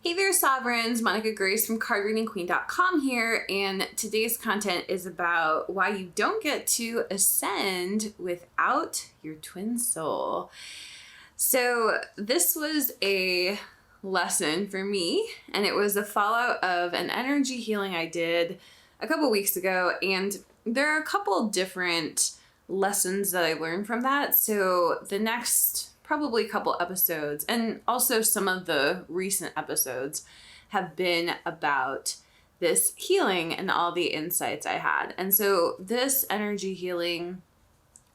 Hey there, Sovereigns. Monica Grace from cardreadingqueen.com here, and today's content is about why you don't get to ascend without your twin soul. So this was a lesson for me, and it was a fallout of an energy healing I did a couple weeks ago, and there are a couple different lessons that I learned from that. So the next probably a couple episodes, and also some of the recent episodes, have been about this healing and all the insights I had. And so this energy healing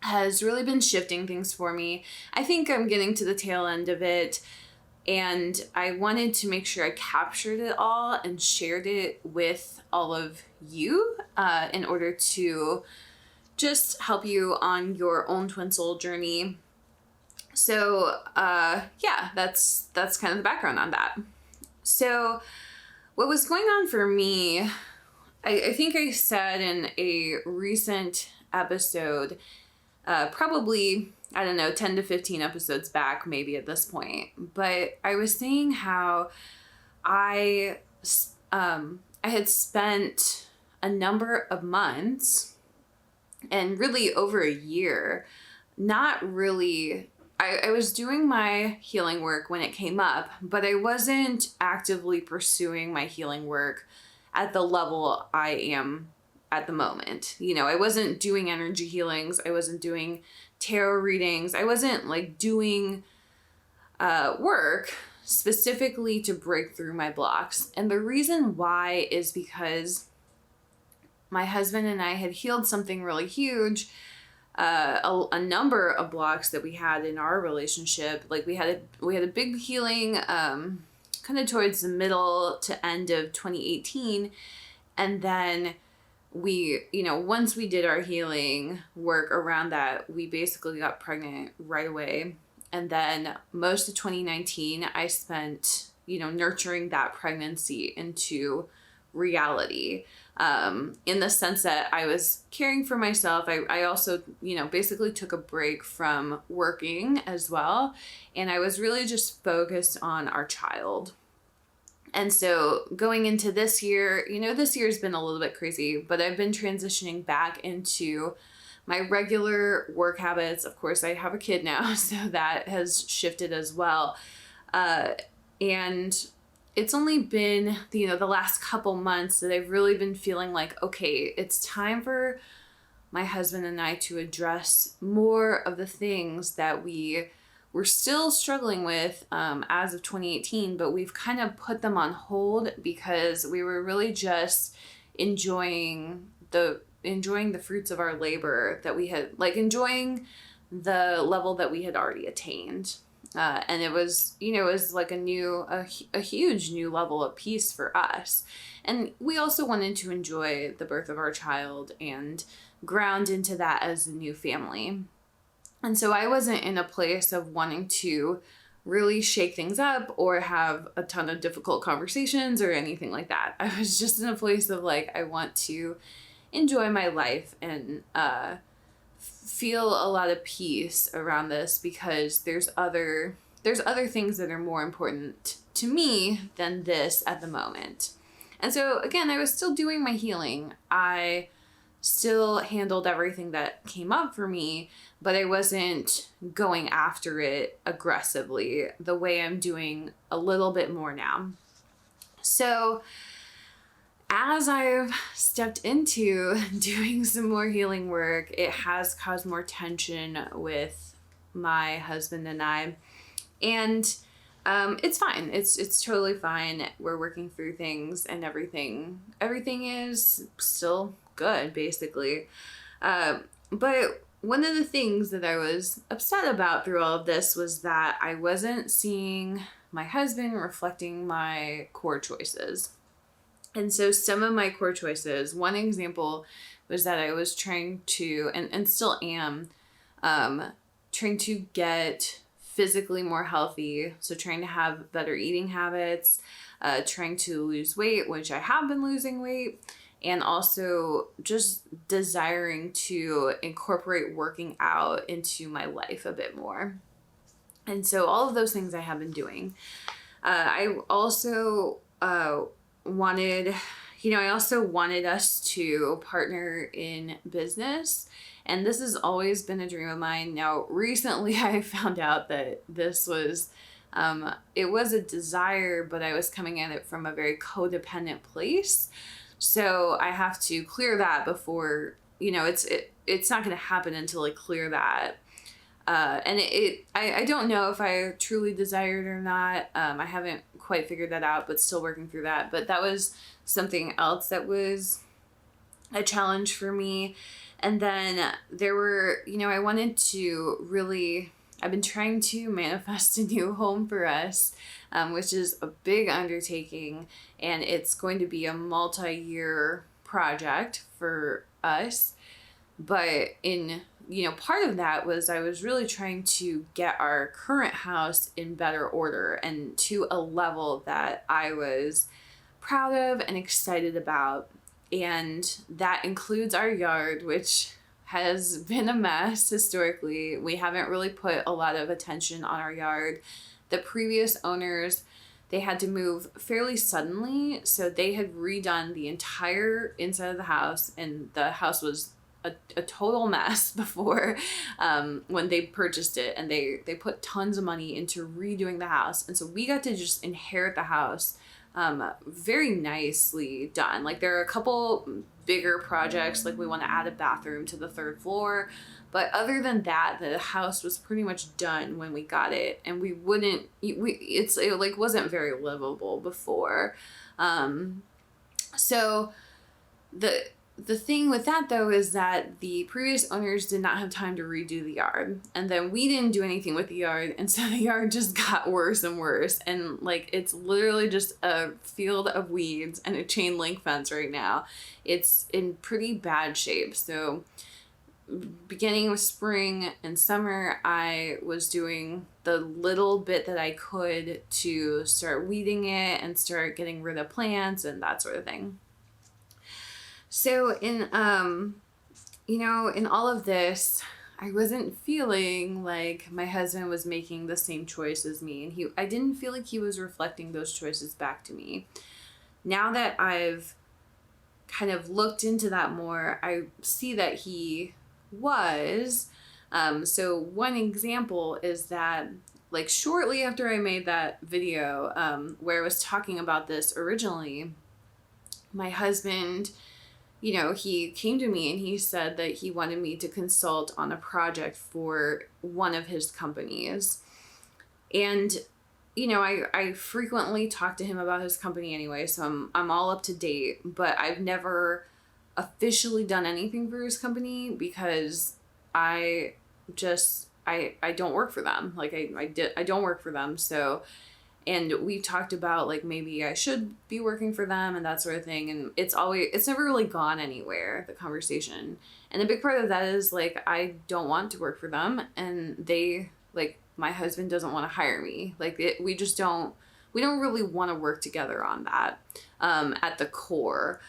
has really been shifting things for me. I think I'm getting to the tail end of it, and I wanted to make sure I captured it all and shared it with all of you in order to just help you on your own twin soul journey. So, yeah, that's kind of the background on that. So what was going on for me, I think I said in a recent episode, probably, I don't know, 10 to 15 episodes back, maybe at this point, but I was saying how I had spent a number of months and really over a year, not really, I was doing my healing work when it came up, but I wasn't actively pursuing my healing work at the level I am at the moment. You know, I wasn't doing energy healings. I wasn't doing tarot readings. I wasn't like doing work specifically to break through my blocks. And the reason why is because my husband and I had healed something really huge, a number of blocks that we had in our relationship. Like we had a big healing kind of towards the middle to end of 2018, and then we, you know, once we did our healing work around that, we basically got pregnant right away. And then most of 2019 I spent, you know, nurturing that pregnancy into reality, in the sense that I was caring for myself. I also, you know, basically took a break from working as well. And I was really just focused on our child. And so going into this year, you know, this year's been a little bit crazy, but I've been transitioning back into my regular work habits. Of course, I have a kid now, so that has shifted as well. And it's only been, you know, the last couple months that I've really been feeling like, okay, it's time for my husband and I to address more of the things that we were still struggling with as of 2018, but we've kind of put them on hold because we were really just enjoying the fruits of our labor that we had, like enjoying the level that we had already attained. And it was, you know, it was like a huge new level of peace for us. And we also wanted to enjoy the birth of our child and ground into that as a new family. And so I wasn't in a place of wanting to really shake things up or have a ton of difficult conversations or anything like that. I was just in a place of like, I want to enjoy my life and, feel a lot of peace around this because there's other things that are more important to me than this at the moment. And so again, I was still doing my healing. I still handled everything that came up for me, but I wasn't going after it aggressively the way I'm doing a little bit more now. So as I've stepped into doing some more healing work, it has caused more tension with my husband and I. And it's fine. It's totally fine. We're working through things and everything is still good, basically. But one of the things that I was upset about through all of this was that I wasn't seeing my husband reflecting my core choices. And so some of my core choices, one example was that I was trying to, and still am, trying to get physically more healthy. So trying to have better eating habits, trying to lose weight, which I have been losing weight, and also just desiring to incorporate working out into my life a bit more. And so all of those things I have been doing. I also wanted, I also wanted us to partner in business. And this has always been a dream of mine. Now, recently I found out that this was, it was a desire, but I was coming at it from a very codependent place. So I have to clear that before, it's not going to happen until I clear that. And I don't know if I truly desired or not. I haven't quite figured that out, but still working through that. But that was something else that was a challenge for me. And then there were, I wanted to really, I've been trying to manifest a new home for us, which is a big undertaking, and it's going to be a multi-year project for us. But part of that was I was really trying to get our current house in better order and to a level that I was proud of and excited about. And that includes our yard, which has been a mess historically. We haven't really put a lot of attention on our yard. The previous owners, they had to move fairly suddenly, so they had redone the entire inside of the house, and the house was a total mess before when they purchased it, and they put tons of money into redoing the house. And so we got to just inherit the house very nicely done. Like, there are a couple bigger projects, like we want to add a bathroom to the 3rd floor, but other than that, the house was pretty much done when we got it, and it wasn't very livable before. So the thing with that, though, is that the previous owners did not have time to redo the yard. And then we didn't do anything with the yard. And so the yard just got worse and worse. And it's literally just a field of weeds and a chain link fence right now. It's in pretty bad shape. So beginning of spring and summer, I was doing the little bit that I could to start weeding it and start getting rid of plants and that sort of thing. So in all of this, I wasn't feeling like my husband was making the same choice as me, and I didn't feel like he was reflecting those choices back to me. Now that I've kind of looked into that more, I see that he was. So one example is that, shortly after I made that video, where I was talking about this originally, my husband, he came to me and he said that he wanted me to consult on a project for one of his companies. And, I frequently talk to him about his company anyway, so I'm all up to date, but I've never officially done anything for his company because I don't work for them. I don't work for them. So, and we've talked about maybe I should be working for them and that sort of thing. And it's never really gone anywhere, the conversation. And a big part of that is I don't want to work for them, and they my husband doesn't want to hire me. We don't really want to work together on that, at the core.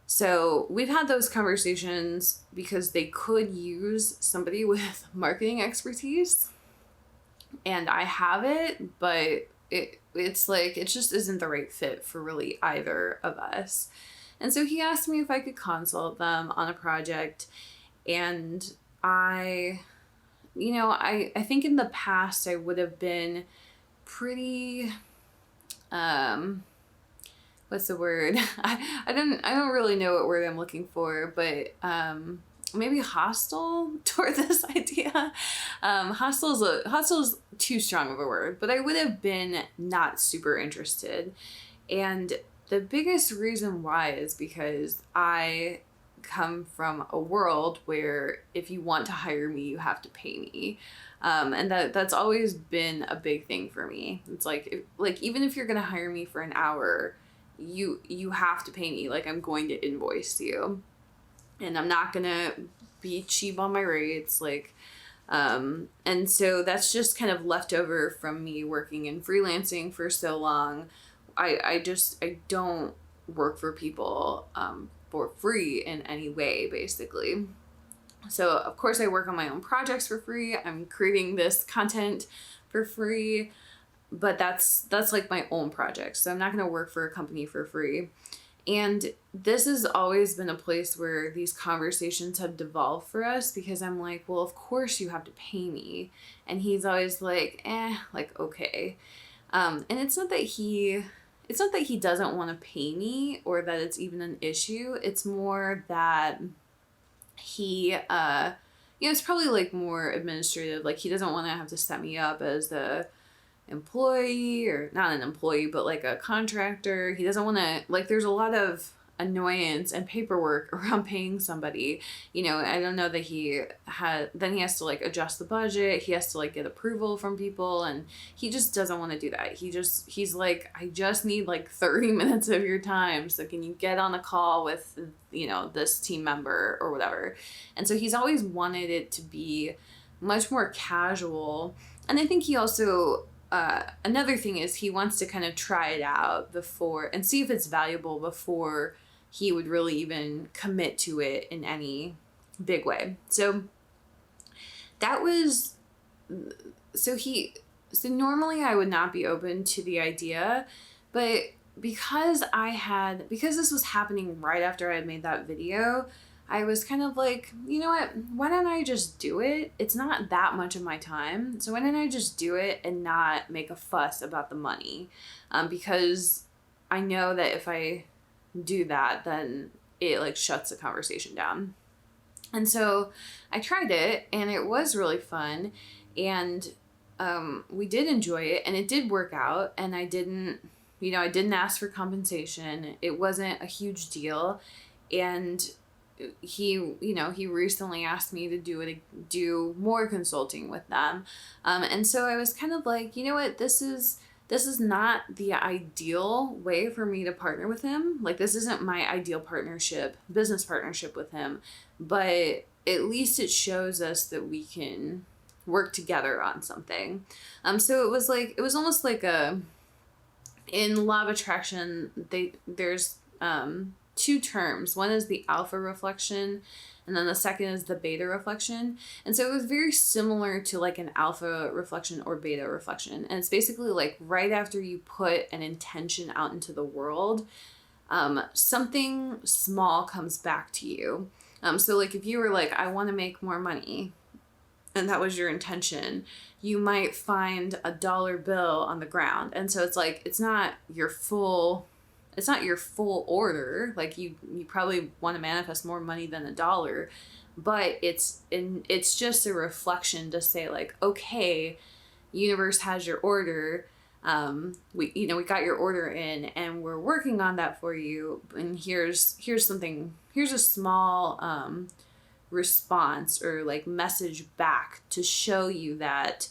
So we've had those conversations because they could use somebody with marketing expertise, and I have it, but it just isn't the right fit for really either of us. And so he asked me if I could consult them on a project, and I think in the past I would have been pretty, what's the word? I don't really know what word I'm looking for, but maybe hostile toward this idea. Hostile is too strong of a word, but I would have been not super interested. And the biggest reason why is because I come from a world where if you want to hire me, you have to pay me. And that's always been a big thing for me. It's even if you're going to hire me for an hour, you have to pay me. I'm going to invoice you, and I'm not going to be cheap on my rates. And so that's just kind of left over from me working in freelancing for so long. I don't work for people, for free in any way, basically. So of course I work on my own projects for free. I'm creating this content for free, but that's like my own project. So I'm not going to work for a company for free. And this has always been a place where these conversations have devolved for us, because I'm like, well, of course you have to pay me. And he's always like, like, okay. And it's not that he doesn't want to pay me or that it's even an issue. It's more that he, it's probably like more administrative. Like, he doesn't want to have to set me up as the employee, or not an employee, but like a contractor. He doesn't want to, like, there's a lot of annoyance and paperwork around paying somebody. I don't know that then he has to like adjust the budget. He has to like get approval from people, and he just doesn't want to do that. He's like, I just need like 30 minutes of your time. So can you get on a call with, this team member or whatever? And so he's always wanted it to be much more casual. And I think he also, another thing is he wants to kind of try it out before and see if it's valuable before he would really even commit to it in any big way. So normally I would not be open to the idea, but because this was happening right after I had made that video, I was kind of like, you know what, why don't I just do it? It's not that much of my time. So why don't I just do it and not make a fuss about the money? Because I know that if I do that, then it like shuts the conversation down. And so I tried it, and it was really fun. And we did enjoy it, and it did work out. And I didn't ask for compensation. It wasn't a huge deal. And he recently asked me to do more consulting with them. And so I was kind of like, you know what, this is not the ideal way for me to partner with him. Like, this isn't my ideal business partnership with him, but at least it shows us that we can work together on something. So it was almost like in law of attraction, there's two terms. One is the alpha reflection, and then the second is the beta reflection. And so it was very similar to like an alpha reflection or beta reflection. And it's basically like right after you put an intention out into the world, something small comes back to you. So like if you were like, I want to make more money, and that was your intention, you might find a dollar bill on the ground. And so it's like, it's not your full order. Like you probably want to manifest more money than $1, but it's just a reflection to say like, okay, universe has your order. We got your order in, and we're working on that for you. And here's a small, response or like message back to show you that,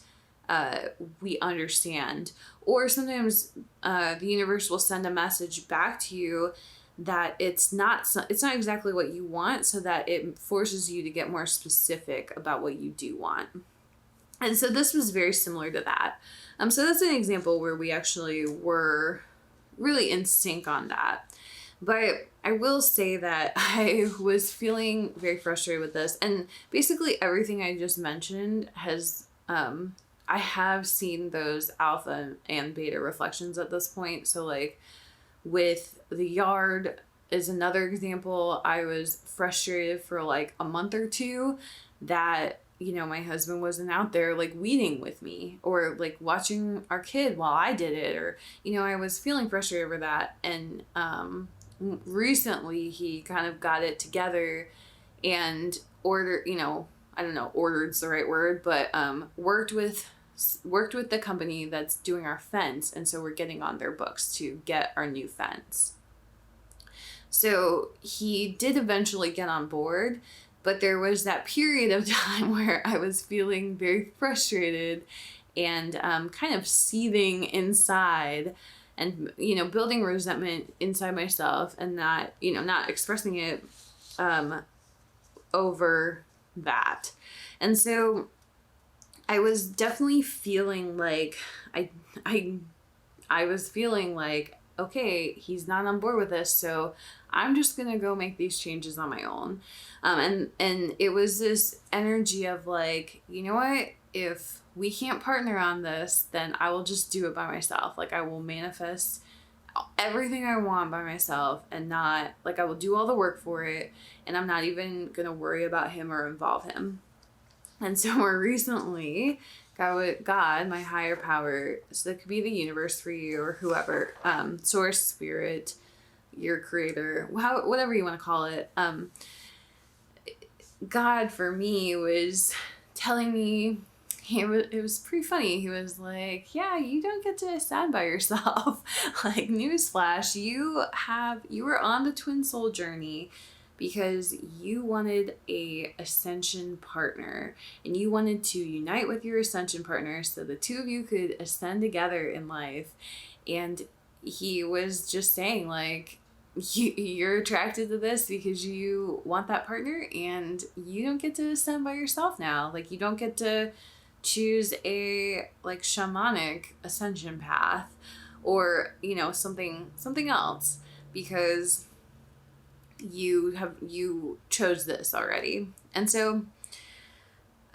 we understand. Or sometimes the universe will send a message back to you that it's not exactly what you want, so that it forces you to get more specific about what you do want. And so this was very similar to that. So that's an example where we actually were really in sync on that. But I will say that I was feeling very frustrated with this, and basically everything I just mentioned has, I have seen those alpha and beta reflections at this point. So like with the yard is another example. I was frustrated for like a month or two that, my husband wasn't out there like weeding with me or like watching our kid while I did it, or, I was feeling frustrated over that. And, recently he kind of got it together and ordered's the right word, but worked with the company that's doing our fence, and so we're getting on their books to get our new fence. So he did eventually get on board, but there was that period of time where I was feeling very frustrated and kind of seething inside, and building resentment inside myself, and not expressing it over that. And so I was definitely feeling like I was feeling like, okay, he's not on board with this, so I'm just gonna go make these changes on my own. And it was this energy of like, you know what, if we can't partner on this, then I will just do it by myself. Like, I will manifest everything I want by myself, and not, like, I will do all the work for it, and I'm not even going to worry about him or involve him. And so more recently, God, my higher power, so that could be the universe for you or whoever, source, spirit, your creator, whatever you want to call it. God for me was telling me, it was pretty funny. He was like, yeah, you don't get to ascend by yourself. Like, newsflash, you were on the twin soul journey because you wanted a ascension partner, and you wanted to unite with your ascension partner so the two of you could ascend together in life. And he was just saying, like, you're attracted to this because you want that partner, and you don't get to ascend by yourself now. Like, you don't get to choose a, like, shamanic ascension path, or, you know, something else, because you chose this already. And so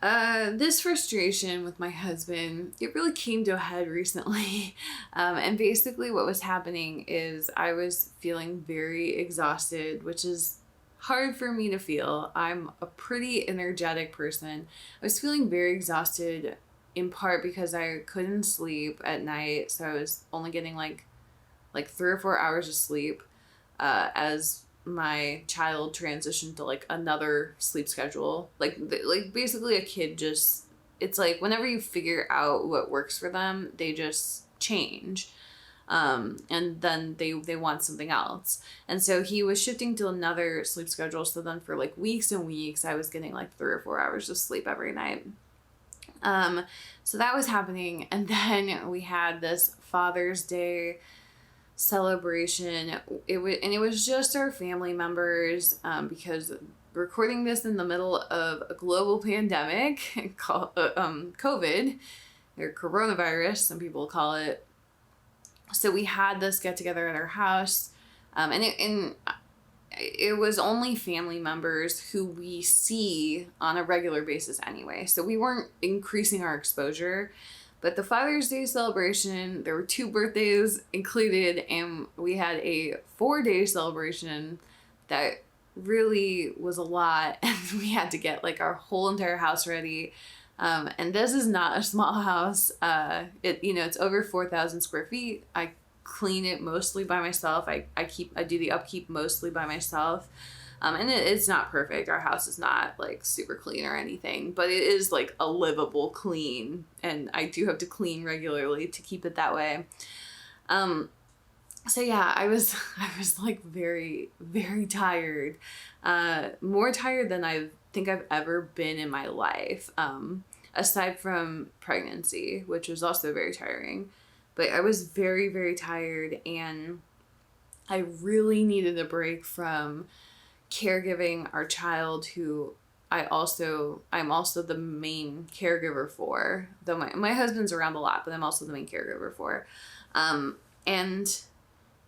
this frustration with my husband, it really came to a head recently. And basically what was happening is I was feeling very exhausted, which is hard for me to feel. I'm a pretty energetic person. I was feeling very exhausted, in part because I couldn't sleep at night. So I was only getting like 3 or 4 hours of sleep, as my child transitioned to like another sleep schedule. Like basically a kid just, it's like whenever you figure out what works for them, they just change. And then they want something else. And so he was shifting to another sleep schedule. So then for like weeks and weeks, I was getting like 3 or 4 hours of sleep every night. So that was happening. And then we had this Father's Day celebration. It was just our family members, because recording this in the middle of a global pandemic called COVID, or coronavirus, some people call it. So we had this get together at our house, and it was only family members who we see on a regular basis anyway. So we weren't increasing our exposure. But the Father's Day celebration, there were 2 birthdays included, and we had a 4-day celebration that really was a lot. And we had to get like our whole entire house ready. And this is not a small house. It's over 4,000 square feet. I clean it mostly by myself. I do the upkeep mostly by myself. And it's not perfect. Our house is not like super clean or anything, but it is like a livable clean, and I do have to clean regularly to keep it that way. So yeah, I was like very, very tired, more tired than I think I've ever been in my life, aside from pregnancy, which was also very tiring. But I was very, very tired, and I really needed a break from caregiving our child, who I'm also the main caregiver for, though my husband's around a lot, but I'm also the main caregiver for. And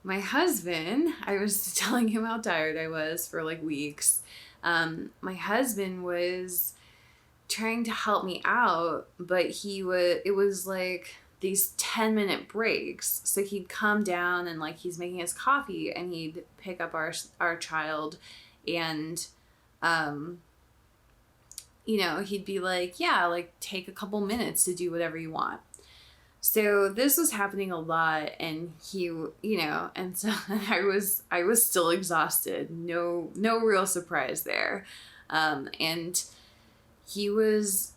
my husband, I was telling him how tired I was for like weeks. My husband was trying to help me out, but it was like these 10-minute breaks. So he'd come down and like he's making his coffee, and he'd pick up our child, and he'd be like, yeah, like take a couple minutes to do whatever you want. So this was happening a lot, and and so I was still exhausted. No real surprise there. And he was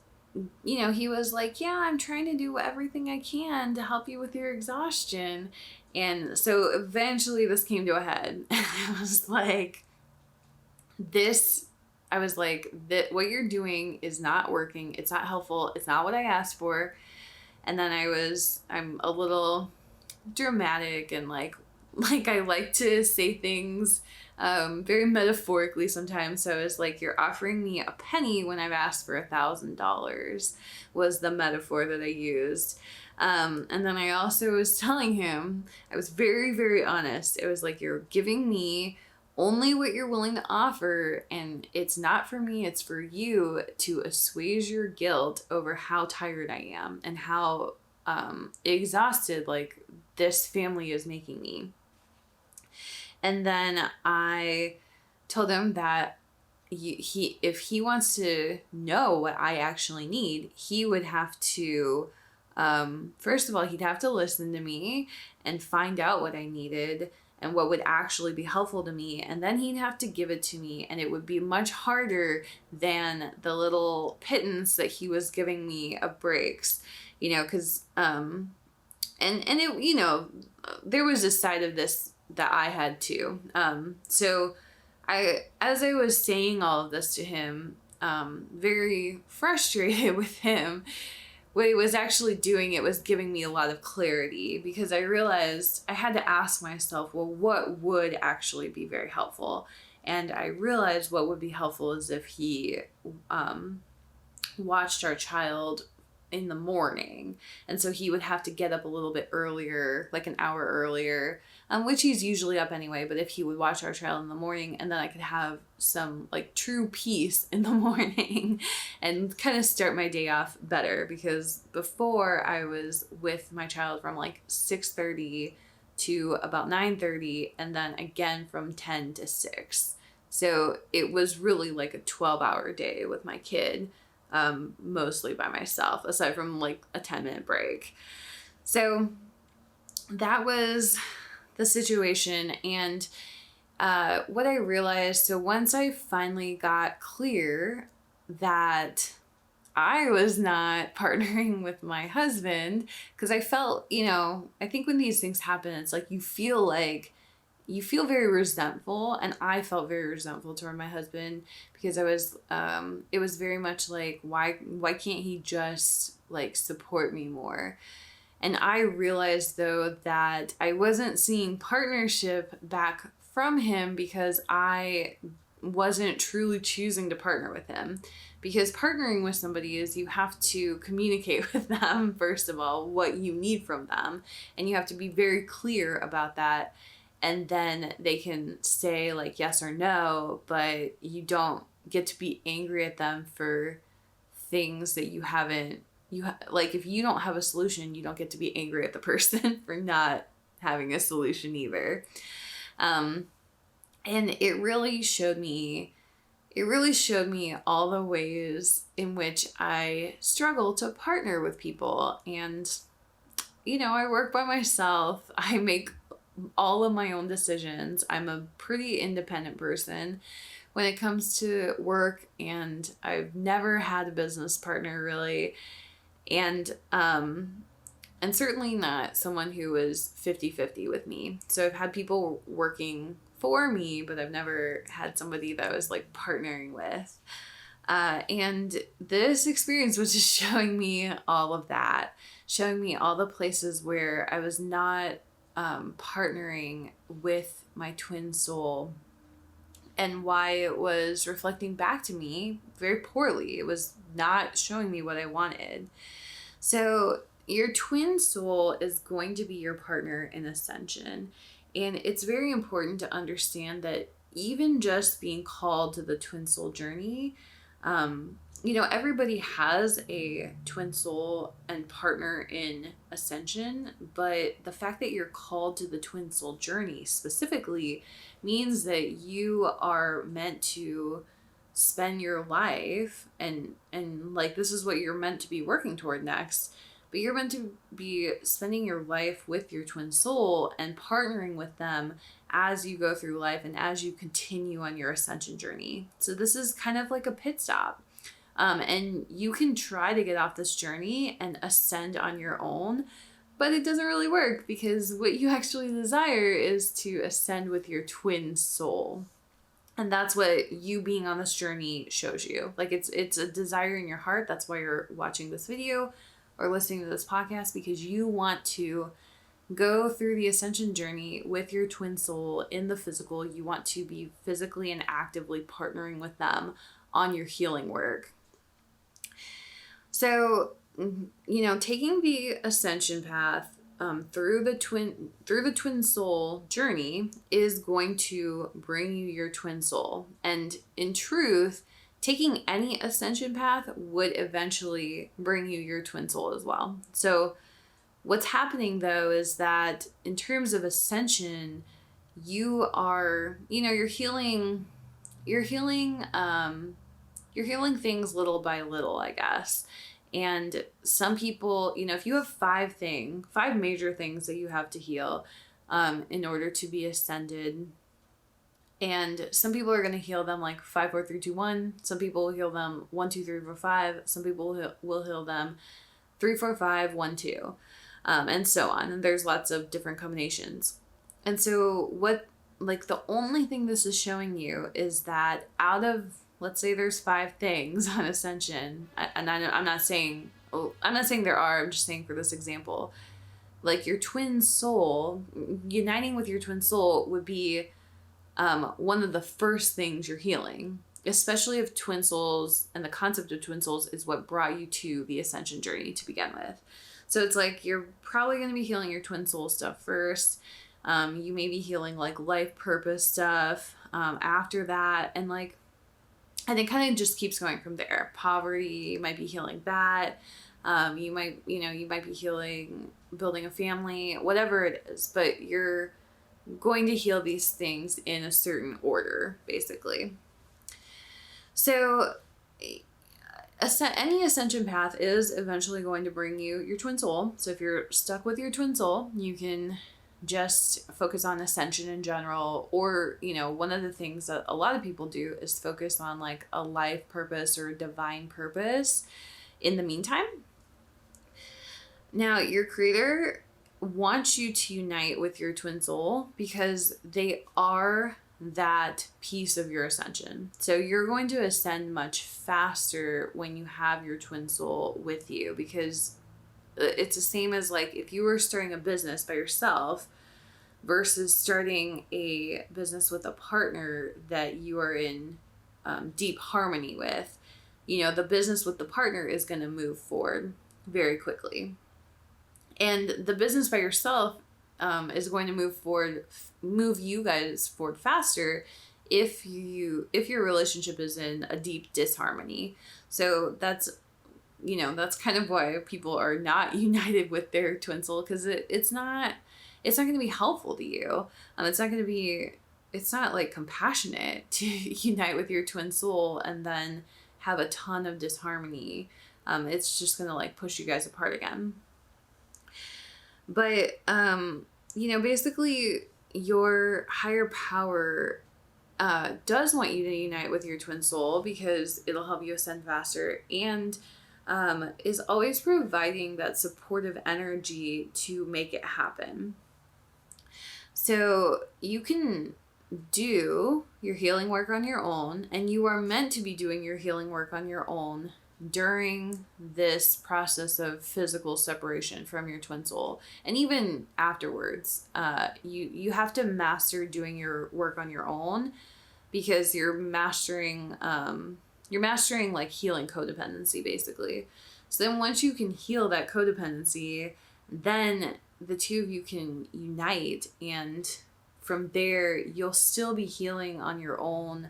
like, yeah, I'm trying to do everything I can to help you with your exhaustion. And so eventually this came to a head. I was like, what you're doing is not working. It's not helpful. It's not what I asked for. And then I'm a little dramatic, and like I like to say things very metaphorically sometimes. So it's like, you're offering me a penny when I've asked for $1,000 was the metaphor that I used. And then I also was telling him, I was very, very honest. It was like, you're giving me only what you're willing to offer, and it's not for me, it's for you to assuage your guilt over how tired I am and how exhausted like this family is making me. And then I told him that if he wants to know what I actually need, he would have to, first of all, he'd have to listen to me and find out what I needed and what would actually be helpful to me. And then he'd have to give it to me. And it would be much harder than the little pittance that he was giving me of breaks, because, and it, there was a side of this that I had too. So as I was saying all of this to him, very frustrated with him, what it was actually doing, it was giving me a lot of clarity, because I realized I had to ask myself, well, what would actually be very helpful? And I realized what would be helpful is if he watched our child in the morning. And so he would have to get up a little bit earlier, like an hour earlier, which he's usually up anyway. But if he would watch our child in the morning, and then I could have some like true peace in the morning and kind of start my day off better, because before I was with my child from like 6:30 to about 9:30, and then again from 10 to 6. So it was really like a 12-hour day with my kid. Mostly by myself, aside from like a 10-minute break. So that was the situation. And what I realized, so once I finally got clear that I was not partnering with my husband, because I felt, I think when these things happen, it's like you feel very resentful, and I felt very resentful toward my husband, because it was very much like, why can't he just like support me more? And I realized though that I wasn't seeing partnership back from him because I wasn't truly choosing to partner with him. Because partnering with somebody is you have to communicate with them, first of all, what you need from them, and you have to be very clear about that. And then they can say like yes or no, but you don't get to be angry at them for things that like if you don't have a solution, you don't get to be angry at the person for not having a solution either. And it really showed me all the ways in which I struggle to partner with people. And, I work by myself. I make all of my own decisions. I'm a pretty independent person when it comes to work, and I've never had a business partner really. And certainly not someone who was 50-50 with me. So I've had people working for me, but I've never had somebody that I was like partnering with. And this experience was just showing me all of that, showing me all the places where I was not partnering with my twin soul, and why it was reflecting back to me very poorly. It was not showing me what I wanted. So your twin soul is going to be your partner in Ascension. And it's very important to understand that even just being called to the twin soul journey, everybody has a twin soul and partner in Ascension, but the fact that you're called to the twin soul journey specifically means that you are meant to spend your life and like this is what you're meant to be working toward next, but you're meant to be spending your life with your twin soul and partnering with them as you go through life and as you continue on your Ascension journey. So this is kind of like a pit stop. And you can try to get off this journey and ascend on your own, but it doesn't really work, because what you actually desire is to ascend with your twin soul. And that's what you being on this journey shows you. Like it's a desire in your heart. That's why you're watching this video or listening to this podcast, because you want to go through the Ascension journey with your twin soul in the physical. You want to be physically and actively partnering with them on your healing work. So, taking the Ascension path through the twin soul journey is going to bring you your twin soul. And in truth, taking any ascension path would eventually bring you your twin soul as well. So what's happening though is that in terms of ascension, you are, you're healing things little by little, I guess. And some people, if you have five major things that you have to heal in order to be ascended, and some people are going to heal them like 5, 4, 3, 2, 1. Some people will heal them 1, 2, 3, 4, 5. Some people will heal them 3, 4, 5, 1, 2, and so on. And there's lots of different combinations. And so the only thing this is showing you is that out of, let's say there's 5 things on Ascension, and I'm not saying there are, I'm just saying for this example, like your twin soul, uniting with your twin soul would be one of the first things you're healing, especially if twin souls and the concept of twin souls is what brought you to the Ascension journey to begin with. So it's like you're probably going to be healing your twin soul stuff first. You may be healing like life purpose stuff after that, and it kind of just keeps going from there. Poverty, you might be healing that. You might be healing building a family, whatever it is, but you're going to heal these things in a certain order, basically. So any ascension path is eventually going to bring you your twin soul. So if you're stuck with your twin soul, you can just focus on ascension in general, or one of the things that a lot of people do is focus on like a life purpose or a divine purpose in the meantime. Now, your creator wants you to unite with your twin soul because they are that piece of your ascension. So you're going to ascend much faster when you have your twin soul with you, because it's the same as like if you were starting a business by yourself versus starting a business with a partner that you are in deep harmony with. The business with the partner is going to move forward very quickly. And the business by yourself is going to move you guys forward faster if your relationship is in a deep disharmony. So that's kind of why people are not united with their twin soul, because it's not going to be helpful to you. It's not like compassionate to unite with your twin soul and then have a ton of disharmony. It's just going to like push you guys apart again. But, basically your higher power does want you to unite with your twin soul because it'll help you ascend faster, and is always providing that supportive energy to make it happen. So you can do your healing work on your own, and you are meant to be doing your healing work on your own during this process of physical separation from your twin soul, and even afterwards. You have to master doing your work on your own, because you're mastering like healing codependency, basically. So then once you can heal that codependency, then the two of you can unite, and from there you'll still be healing on your own,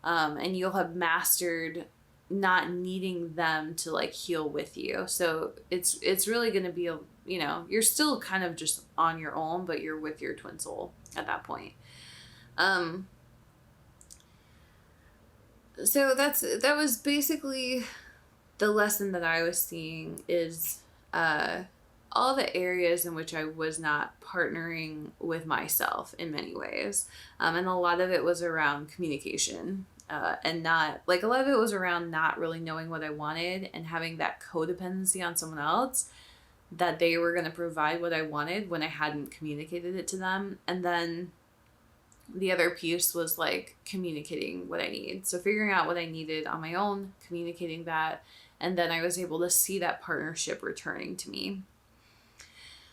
and you'll have mastered not needing them to like heal with you. So it's really going to be you're still kind of just on your own, but you're with your twin soul at that point. So that was basically the lesson that I was seeing, is all the areas in which I was not partnering with myself in many ways. And a lot of it was around communication. And not like a lot of it was around not really knowing what I wanted and having that codependency on someone else, that they were going to provide what I wanted when I hadn't communicated it to them. And then the other piece was like communicating what I need. So figuring out what I needed on my own, communicating that, and then I was able to see that partnership returning to me.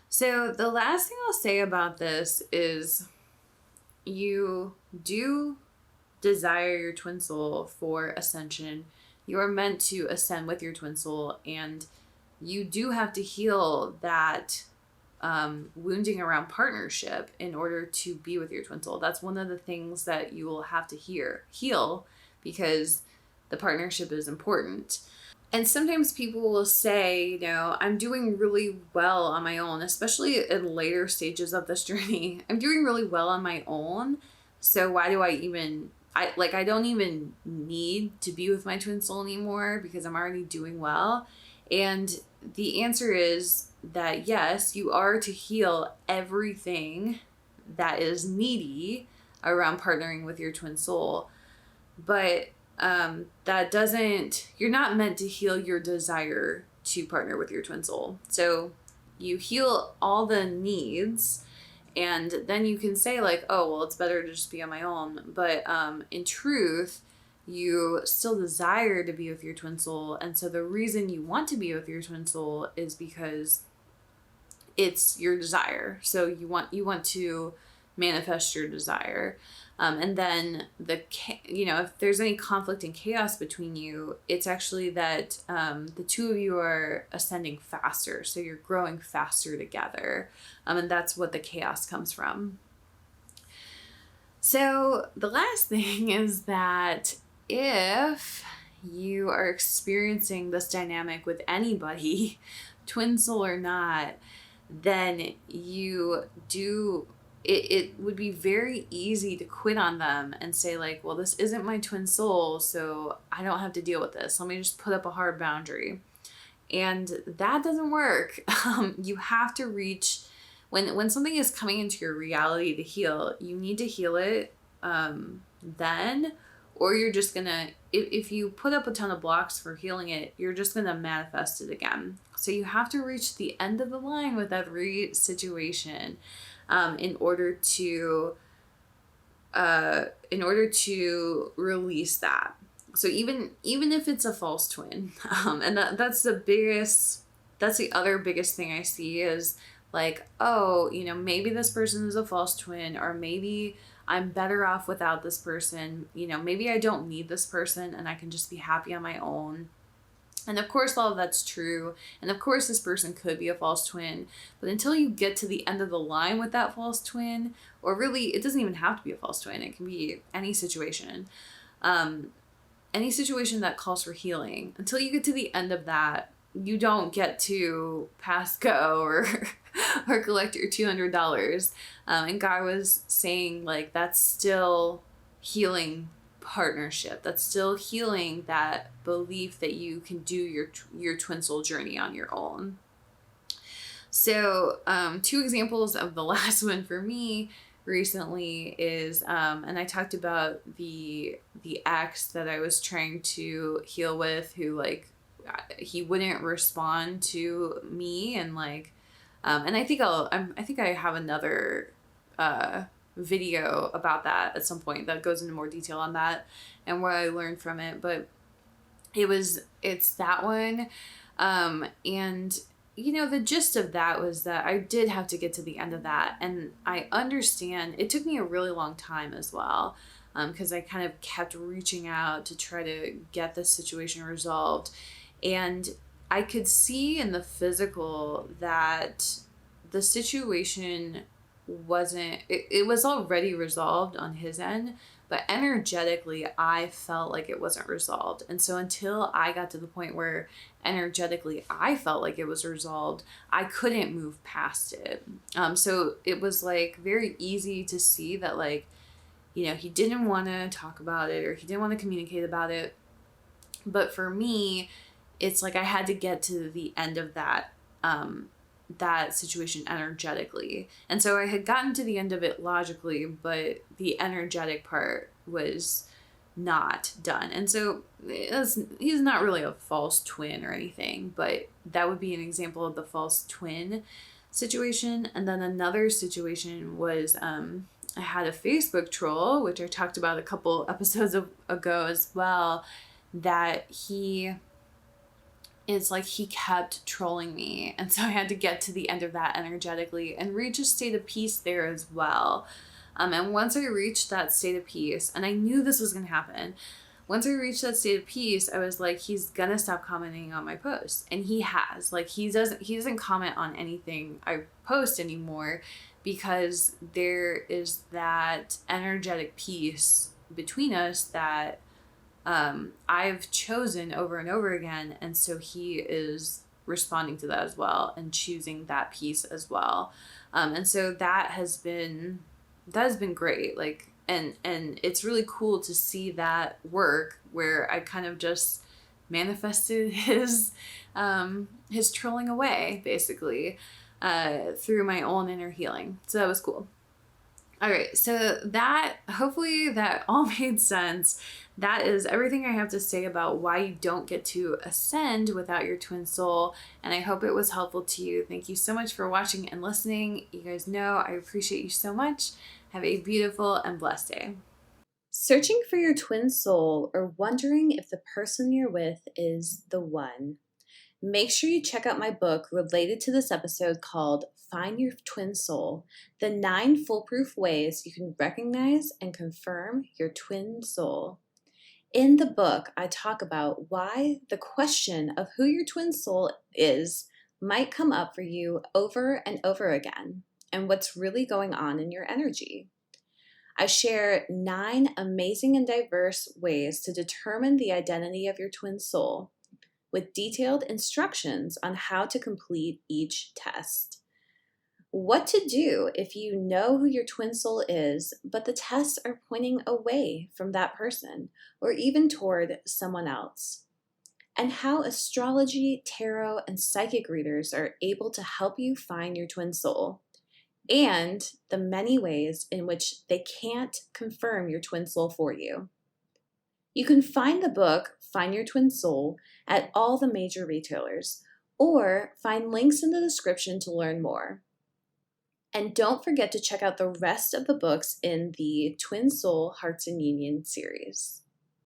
So the last thing I'll say about this is, you do desire your twin soul for ascension. You are meant to ascend with your twin soul, and you do have to heal that wounding around partnership in order to be with your twin soul. That's one of the things that you will have to heal, because the partnership is important. And sometimes people will say, I'm doing really well on my own, especially in later stages of this journey. I'm doing really well on my own. So why do I don't even need to be with my twin soul anymore because I'm already doing well. And the answer is that yes, you are to heal everything that is needy around partnering with your twin soul. But you're not meant to heal your desire to partner with your twin soul. So you heal all the needs, and then you can say like, oh, well, it's better to just be on my own. But in truth, you still desire to be with your twin soul. And so the reason you want to be with your twin soul is because it's your desire. So you want to manifest your desire. And then if there's any conflict and chaos between you, it's actually that the two of you are ascending faster. So you're growing faster together. And that's what the chaos comes from. So the last thing is that if you are experiencing this dynamic with anybody, twin soul or not, then it would be very easy to quit on them and say like, well, this isn't my twin soul, so I don't have to deal with this. Let me just put up a hard boundary. And that doesn't work. You have to reach, when something is coming into your reality to heal, you need to heal it then, or you're just gonna, if you put up a ton of blocks for healing it, you're just gonna manifest it again. So you have to reach the end of the line with every situation. In order to release that. So even if it's a false twin, and that's the other biggest thing I see is like, oh, maybe this person is a false twin, or maybe I'm better off without this person. Maybe I don't need this person and I can just be happy on my own. And of course, all of that's true. And of course, this person could be a false twin. But until you get to the end of the line with that false twin, or really, it doesn't even have to be a false twin. It can be any situation. Any situation that calls for healing. Until you get to the end of that, you don't get to pass go or collect your $200. And God was saying, like, that's still healing partnership. That's still healing that belief that you can do your twin soul journey on your own. So 2 examples of the last one for me recently is and I talked about the ex that I was trying to heal with, who like he wouldn't respond to me, and like and I think I have another video about that at some point that goes into more detail on that and what I learned from it. But it's that one. And the gist of that was that I did have to get to the end of that. And I understand it took me a really long time as well. Because I kind of kept reaching out to try to get this situation resolved. And I could see in the physical that the situation it was already resolved on his end, but energetically I felt like it wasn't resolved. And so until I got to the point where energetically I felt like it was resolved, I couldn't move past it. So it was like very easy to see that like, he didn't want to talk about it, or he didn't want to communicate about it. But for me, it's like I had to get to the end of that situation energetically. And so I had gotten to the end of it logically, but the energetic part was not done. And so he's not really a false twin or anything, but that would be an example of the false twin situation. And then another situation was I had a Facebook troll, which I talked about a couple episodes ago as well, that it's like he kept trolling me. And so I had to get to the end of that energetically and reach a state of peace there as well. And once I reached that state of peace, and I knew this was going to happen, once I reached that state of peace, I was like, he's gonna stop commenting on my posts. And he has. Like, he doesn't comment on anything I post anymore, because there is that energetic peace between us that I've chosen over and over again. And so he is responding to that as well and choosing that peace as well. And so that has been great. Like, and it's really cool to see that work, where I kind of just manifested his trolling away, basically, through my own inner healing. So that was cool. All right, so that, hopefully that all made sense. That is everything I have to say about why you don't get to ascend without your twin soul, and I hope it was helpful to you. Thank you so much for watching and listening. You guys know I appreciate you so much. Have a beautiful and blessed day. Searching for your twin soul, or wondering if the person you're with is the one? Make sure you check out my book related to this episode called Find Your Twin Soul: The 9 Foolproof Ways You Can Recognize and Confirm Your Twin Soul. In the book, I talk about why the question of who your twin soul is might come up for you over and over again, and what's really going on in your energy. I share 9 amazing and diverse ways to determine the identity of your twin soul, with detailed instructions on how to complete each test. What to do if you know who your twin soul is, but the tests are pointing away from that person or even toward someone else. And how astrology, tarot, and psychic readers are able to help you find your twin soul, and the many ways in which they can't confirm your twin soul for you. You can find the book, Find Your Twin Soul, at all the major retailers, or find links in the description to learn more. And don't forget to check out the rest of the books in the Twin Soul Hearts and Union series.